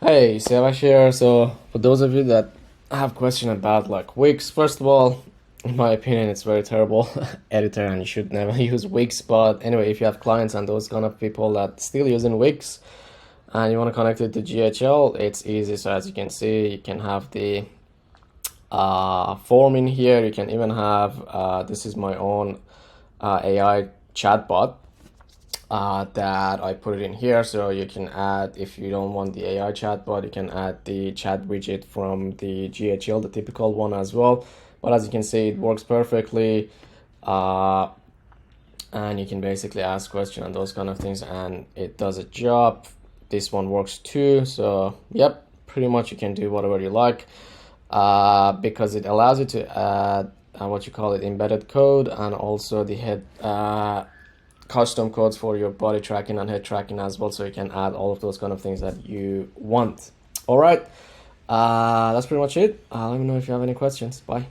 Hey, Siavash here. So, for those of you that have question about like Wix, first of all, in my opinion, it's very terrible editor, and you should never use Wix. But anyway, if you have clients and those kind of people that still using Wix, and you want to connect it to GHL, it's easy. So as you can see, you can have the form in here. You can even have this is my own AI chatbot that I put it in here, so you can add, if you don't want the AI chatbot, you can add the chat widget from the GHL, the typical one as well. But as you can see, it works perfectly, and you can basically ask questions and those kind of things, and it does a job. This one works too, so yep, pretty much you can do whatever you like, because it allows you to add what you call it, embedded code, and also the head custom codes for your body tracking and head tracking as well, so you can add all of those kind of things that you want. All right, that's pretty much it. Let me know if you have any questions. Bye.